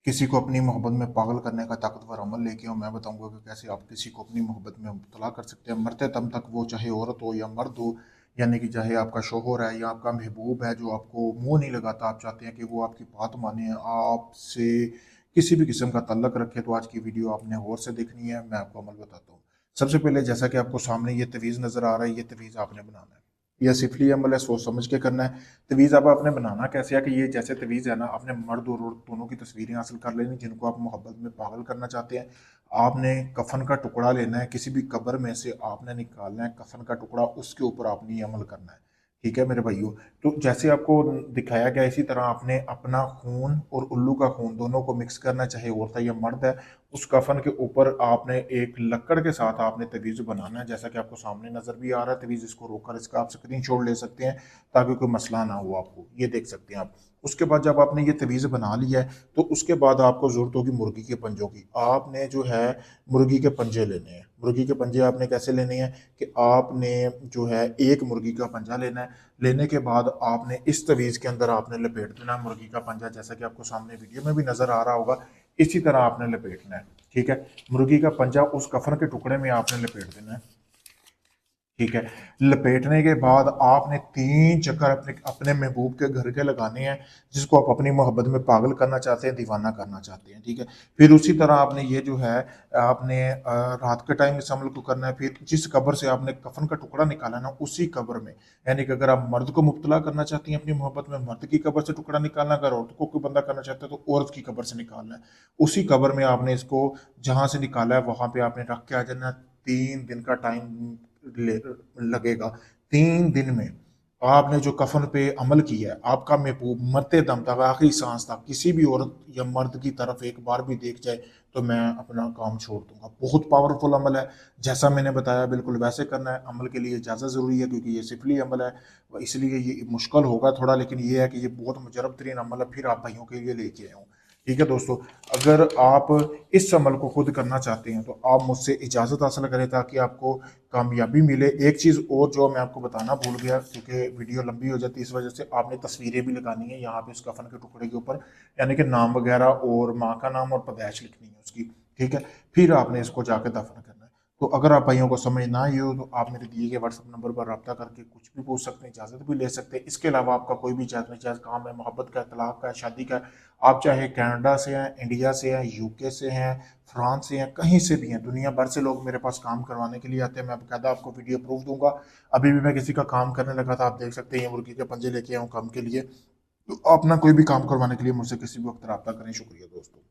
किसी को अपनी मोहब्बत में पागल करने का ताकतवर अमल लेके आओ। मैं बताऊंगा कि कैसे आप किसी को अपनी मोहब्बत में मुब्तला कर सकते हैं मरते दम तक, वो चाहे औरत हो या मर्द हो, यानी कि चाहे आपका शोहर है या आपका महबूब है जो आपको मुंह नहीं लगाता, आप चाहते हैं कि वो आपकी बात माने, आपसे किसी भी किस्म का तल्लक रखे, तो आज की वीडियो आपने गौर से देखनी है। मैं आपको अमल बताता हूँ। सबसे पहले जैसा कि आपको सामने ये तवीज़ नज़र आ रहा है, ये तवीज़ आपने बनाना है। यह सिफली अमल है, सोच समझ के करना है। तवीज़ अब आपने बनाना कैसे है कि ये जैसे तवीज़ है ना, आपने मर्द और औरत दोनों की तस्वीरें हासिल कर लेनी जिनको आप मोहब्बत में पागल करना चाहते हैं। आपने कफन का टुकड़ा लेना है, किसी भी कब्र में से आपने निकालना है कफन का टुकड़ा, उसके ऊपर आपने ये अमल करना है। ठीक है मेरे भाइयों। तो जैसे आपको दिखाया गया इसी तरह आपने अपना खून और उल्लू का खून दोनों को मिक्स करना है, चाहे औरत है या मर्द है। उस कफन के ऊपर आपने एक लकड़ के साथ आपने तवीज़ बनाना है, जैसा कि आपको सामने नजर भी आ रहा है तवीज़। इसको रोककर इसका आप स्क्रीनशॉट ले सकते हैं ताकि कोई मसला ना हो आपको, ये देख सकते हैं आप। उसके बाद जब आपने ये तवीज़ बना लिया है तो उसके बाद आपको ज़रूरत होगी मुर्गी के पंजों की। आपने जो है मुर्गी के पंजे लेने हैं। मुर्गी के पंजे आपने कैसे लेने हैं कि आपने जो है एक मुर्गी का पंजा लेना है। लेने के बाद आपने इस तवीज़ के अंदर आपने लपेट देना है मुर्गी का पंजा, जैसा कि आपको सामने वीडियो में भी नज़र आ रहा होगा। इसी तरह आपने लपेटना है। ठीक है। मुर्गी का पंजा उस कफन के टुकड़े में आपने लपेट देना है। ठीक है। लपेटने के बाद आपने 3 चक्कर अपने अपने महबूब के घर के लगाने हैं, जिसको आप अपनी मोहब्बत में पागल करना चाहते हैं, दीवाना करना चाहते हैं। ठीक है। फिर उसी तरह आपने ये जो है आपने रात के टाइम इस अमल को करना है। फिर जिस कब्र से आपने कफन का टुकड़ा निकाला ना, उसी कब्र में, यानी कि अगर आप मर्द को मुब्तला करना चाहती हैं अपनी मोहब्बत में, मर्द की कब्र से टुकड़ा निकालना, अगर औरत को कोई बंदा करना चाहता है तो औरत की कब्र से निकालना है। उसी कब्र में आपने इसको जहां से निकाला है वहां पे आपने रख के आ जाना। 3 दिन का टाइम लगेगा। 3 दिन में आपने जो कफन पे अमल किया है, आपका महबूब मरते दम तक आखिरी सांस तक किसी भी औरत या मर्द की तरफ एक बार भी देख जाए तो मैं अपना काम छोड़ दूंगा। बहुत पावरफुल अमल है। जैसा मैंने बताया बिल्कुल वैसे करना है। अमल के लिए इजाज़त ज़रूरी है क्योंकि ये सिफली अमल है, इसलिए ये मुश्किल होगा थोड़ा, लेकिन ये है कि ये बहुत मुजरब तरीन अमल है। फिर आप भाइयों के लिए लेके आया हूँ। ठीक है दोस्तों। अगर आप इस अमल को खुद करना चाहते हैं तो आप मुझसे इजाज़त हासिल करें ताकि आपको कामयाबी मिले। एक चीज़ और जो मैं आपको बताना भूल गया, क्योंकि वीडियो लंबी हो जाती है इस वजह से, आपने तस्वीरें भी लगानी है यहाँ पे इस कफन के टुकड़े के ऊपर, यानी कि नाम वगैरह और माँ का नाम और पैदाइश लिखनी है उसकी। ठीक है। फिर आपने इसको जाके दफन करना है। तो अगर आप भाइयों को समझ ना आई हो तो आप मेरे दिए गए व्हाट्सएप नंबर पर रब्ता करके कुछ भी पूछ सकते हैं, इजाज़त भी ले सकते हैं। इसके अलावा आपका कोई भी जायज़ नाजायज़ काम है, मोहब्बत का, तलाक का, शादी का, आप चाहे कनाडा से हैं, इंडिया से हैं, यूके से हैं, फ्रांस से हैं, कहीं से भी हैं, दुनिया भर से लोग मेरे पास काम करवाने के लिए आते हैं। मैं बाकायदा आपको वीडियो प्रूफ दूंगा। अभी भी मैं किसी का काम करने लगा था, आप देख सकते हैं ये मुर्गी के पंजे लेके आया हूँ काम के लिए। तो अपना कोई भी काम करवाने के लिए मुझसे किसी भी वक्त रब्ता करें। शुक्रिया दोस्तों।